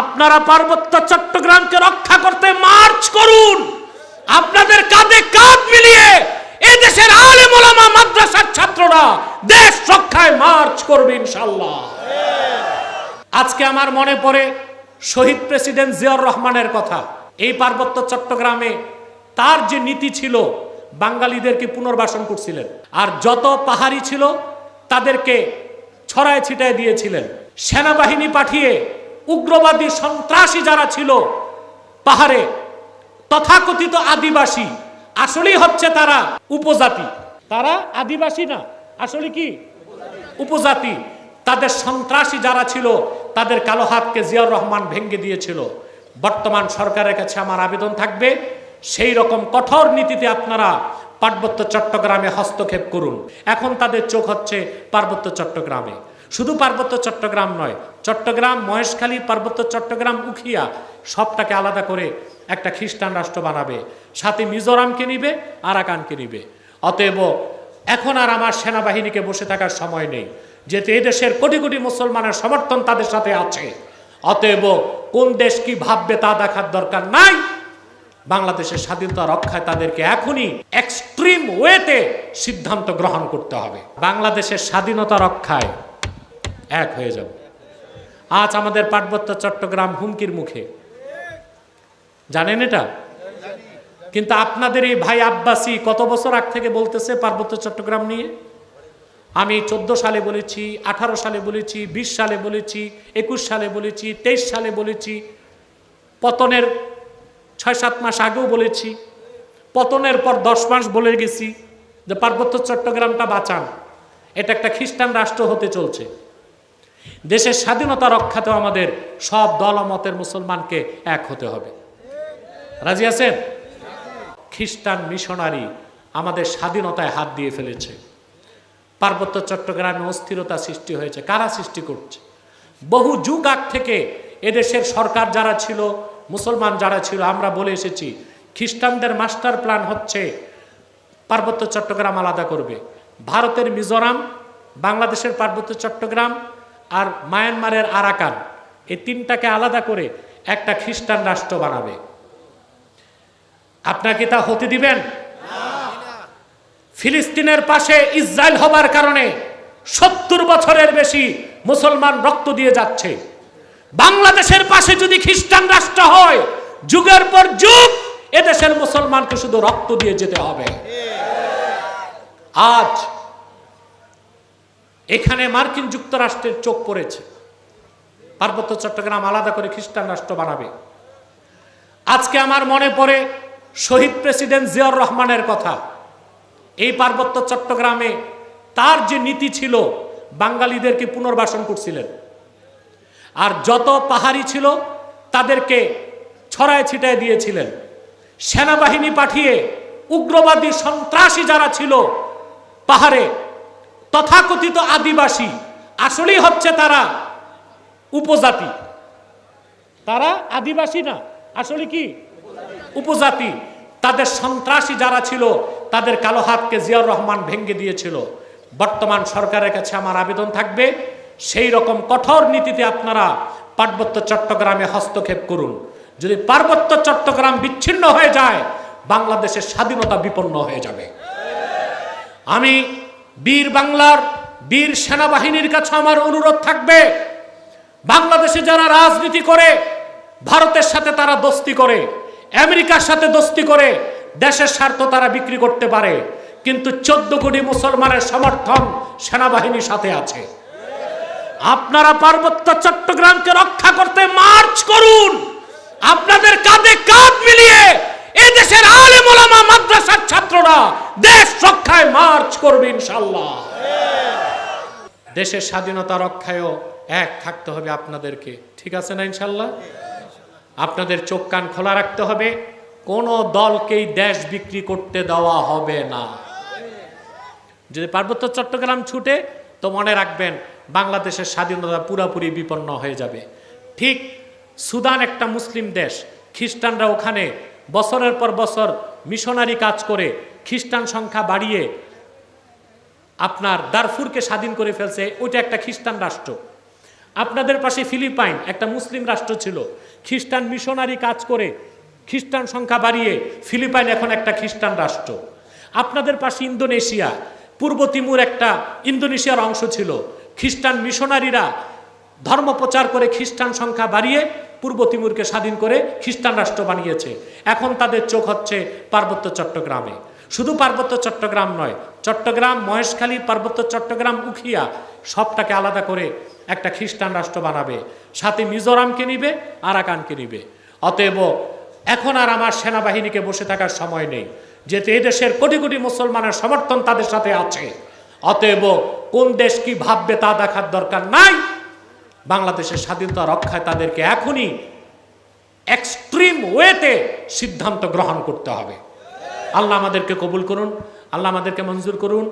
আপনারা পার্বত্য চট্টগ্রামকে রক্ষা করতে মার্চ করুন। আপনাদের কাঁধে কাঁধ মিলিয়ে এই দেশের আলেম ওলামা মাদ্রাসার ছাত্ররা দেশ রক্ষায় মার্চ করবে ইনশাআল্লাহ। আজকে আমার মনে পড়ে শহীদ প্রেসিডেন্ট জিয়াউর রহমানের কথা। এই পার্বত্য চট্টগ্রামে তার যে নীতি ছিল, বাঙালিদেরকে পুনর্বাসন করছিলেন, আর যত পাহাড়ি ছিল তাদেরকে ছড়ায় ছিটায় দিয়েছিলেন। সেনাবাহিনী পাঠিয়ে উগ্রবাদী সন্ত্রাসী যারা ছিল পাহাড়ে, তথাকথিত আদিবাসী, আসলেই হচ্ছে তারা উপজাতি, তারা আদিবাসী না, আসলে কি উপজাতি। তাদের সন্ত্রাসী যারা ছিল তাদের কালো হাতকে জিয়াউর রহমান ভেঙে দিয়েছিল। বর্তমান সরকারের কাছে আমার আবেদন থাকবে, সেই রকম কঠোর নীতিতে আপনারা পার্বত্য চট্টগ্রামে হস্তক্ষেপ করুন। এখন তাদের চোখ হচ্ছে পার্বত্য চট্টগ্রামে। শুধু পার্বত্য চট্টগ্রাম নয়, চট্টগ্রাম, মহেশখালী, পার্বত্য চট্টগ্রাম, উখিয়া সবটাকে আলাদা করে একটা খ্রিস্টান রাষ্ট্র বানাবে, সাথে মিজোরামকে নিবে, আরাকানকে নিবে। অতএব এখন আর আমার সেনাবাহিনীকে বসে থাকার সময় নেই, যেহেতু এদেশের কোটি কোটি মুসলমানের সমর্থন তাদের সাথে আছে। অতএব কোন দেশ কি ভাববে তা দেখার দরকার নাই। বাংলাদেশের স্বাধীনতা রক্ষায় তাদেরকে এখনই এক্সট্রিম ওয়েতে সিদ্ধান্ত গ্রহণ করতে হবে। বাংলাদেশের স্বাধীনতা রক্ষায় এক হয়ে যাব। আজ আমাদের পার্বত্য চট্টগ্রাম হুমকির মুখে, জানেন এটা? কিন্তু আপনাদের এই ভাই আব্বাসী কত বছর আগ থেকে বলতেছে পার্বত্য চট্টগ্রাম নিয়ে। আমি 14 সালে বলেছি, 18 সালে বলেছি, 20 সালে বলেছি, 21 সালে বলেছি, 23 সালে বলেছি, পতনের 6-7 মাস আগেও বলেছি, পতনের পর 10 মাস বলে গেছি যে পার্বত্য চট্টগ্রামটা বাঁচান, এটা একটা খ্রিস্টান রাষ্ট্র হতে চলছে। দেশের স্বাধীনতা রক্ষাতেও আমাদের সব দল ও মতের মুসলমানকে এক হতে হবে। রাজি আছেন? খ্রিস্টান মিশনারি আমাদের স্বাধীনতায় হাত দিয়ে ফেলেছে। পার্বত্য চট্টগ্রামে অস্থিরতা সৃষ্টি হয়েছে। কারা সৃষ্টি করছে? বহু যুগ আগ থেকে এদেশের সরকার যারা ছিল, মুসলমান যারা ছিল, আমরা বলে এসেছি খ্রিস্টানদের মাস্টার প্ল্যান হচ্ছে পার্বত্য চট্টগ্রাম আলাদা করবে। ভারতের মিজোরাম, বাংলাদেশের পার্বত্য চট্টগ্রাম আর মায়ানমারের আরাকান, এই তিনটাকে আলাদা করে একটা খ্রিস্টান রাষ্ট্র বানাবে। আপনাকে তা হতে দিবেন? ফিলিস্তিনের পাশে ইসরায়েল হবার কারণে 70 বছরের বেশি মুসলমান রক্ত দিয়ে যাচ্ছে। বাংলাদেশের পাশে যদি খ্রিস্টান রাষ্ট্র হয়, যুগের পর যুগ এদেশের মুসলমানকে শুধু রক্ত দিয়ে যেতে হবে। আজ এখানে মার্কিন যুক্তরাষ্ট্রের চোখ পড়েছে, পার্বত্য চট্টগ্রাম আলাদা করে খ্রিস্টান রাষ্ট্র বানাবে। আজকে আমার মনে পড়ে শহীদ প্রেসিডেন্ট জিয়াউর রহমানের কথা। এই পার্বত্য চট্টগ্রামে তার যে নীতি ছিল, বাঙালিদেরকে পুনর্বাসন করছিলেন, আর যত পাহাড়ি ছিল তাদেরকে ছড়ায় ছিটায় দিয়েছিলেন। সেনাবাহিনী পাঠিয়ে উগ্রবাদী সন্ত্রাসী যারা ছিল পাহাড়ে, তথাকথিত আদিবাসী, আসলেই হচ্ছে তারা উপজাতি, তারা আদিবাসী না, আসলে কি উপজাতি। তাদের সন্ত্রাসী যারা ছিল তাদের কালো হাতকে জিয়াউর রহমান ভেঙে দিয়েছিল। বর্তমান সরকারের কাছে আমার আবেদন থাকবে, সেই রকম কঠোর নীতিতে আপনারা পার্বত্য চট্টগ্রামে হস্তক্ষেপ করুন। যদি পার্বত্য চট্টগ্রাম বিচ্ছিন্ন হয়ে যায়, বাংলাদেশের স্বাধীনতা বিপন্ন হয়ে যাবে। আমি বীর বাংলার বীর সেনাবাহিনীর কাছে আমার অনুরোধ থাকবে, বাংলাদেশে যারা রাজনীতি করে, ভারতের সাথে তারা দোস্তি করে, আমেরিকার সাথে দোস্তি করে দেশের স্বার্থ তারা বিক্রি করতে পারে, কিন্তু 14 কোটি মুসলমানের সমর্থন সেনাবাহিনীর সাথে আছে। আপনারা পার্বত্য চট্টগ্রামকে রক্ষা করতে মার্চ করুন। আপনাদের কাঁধে কাঁধ মিলিয়ে এই দেশের আলেম ওলামা মাদ্রাসার ছাত্ররা দেশ রক্ষায় মার্চ করবে ইনশাআল্লাহ। দেশের স্বাধীনতা রক্ষায়ও এক থাকতে হবে আপনাদেরকে, ঠিক আছে না ইনশাআল্লাহ? আপনাদের চোখ কান খোলা রাখতে হবে, কোন দলকেই দেশ বিক্রি করতে দেওয়া হবে না। যদি পার্বত্য চট্টগ্রাম ছুটে, তো মনে রাখবেন বাংলাদেশের স্বাধীনতা পুরোপুরি বিপন্ন হয়ে যাবে। ঠিক সুদান একটা মুসলিম দেশ, খ্রিস্টানরা ওখানে বছরের পর বছর মিশনারি কাজ করে খ্রিস্টান সংখ্যা বাড়িয়ে আপনার দারফুরকে স্বাধীন করে ফেলছে, ওইটা একটা খ্রিস্টান রাষ্ট্র। আপনাদের পাশে ফিলিপাইন একটা মুসলিম রাষ্ট্র ছিল, খ্রিস্টান মিশনারি কাজ করে খ্রিস্টান সংখ্যা বাড়িয়ে ফিলিপাইন এখন একটা খ্রিস্টান রাষ্ট্র। আপনাদের পাশে ইন্দোনেশিয়া, পূর্ব তিমুর একটা ইন্দোনেশিয়ার অংশ ছিল, খ্রিস্টান মিশনারিরা ধর্ম প্রচার করে খ্রিস্টান সংখ্যা বাড়িয়ে পূর্ব তিমুরকে স্বাধীন করে খ্রিস্টান রাষ্ট্র বানিয়েছে। এখন তাদের চোখ হচ্ছে পার্বত্য চট্টগ্রামে। শুধু পার্বত্য চট্টগ্রাম নয়, চট্টগ্রাম, মহেশখালী, পার্বত্য চট্টগ্রাম, উখিয়া সবটাকে আলাদা করে একটা খ্রিস্টান রাষ্ট্র বানাবে, সাথে মিজোরামকে নিবে, আরাকানকে নিবে। অতএব এখন আর আমার সেনাবাহিনীকে বসে থাকার সময় নেই, যেহেতু এদেশের কোটি কোটি মুসলমানের সমর্থন তাদের সাথে আছে। অতএব কোন দেশ কি ভাববে তা দেখার দরকার নাই। বাংলাদেশের স্বাধীনতা রক্ষায় তাদেরকে এখনই এক্সট্রিম ওয়েতে সিদ্ধান্ত গ্রহণ করতে হবে। আল্লাহ আমাদেরকে কবুল করুন, আল্লাহ আমাদেরকে মঞ্জুর করুন।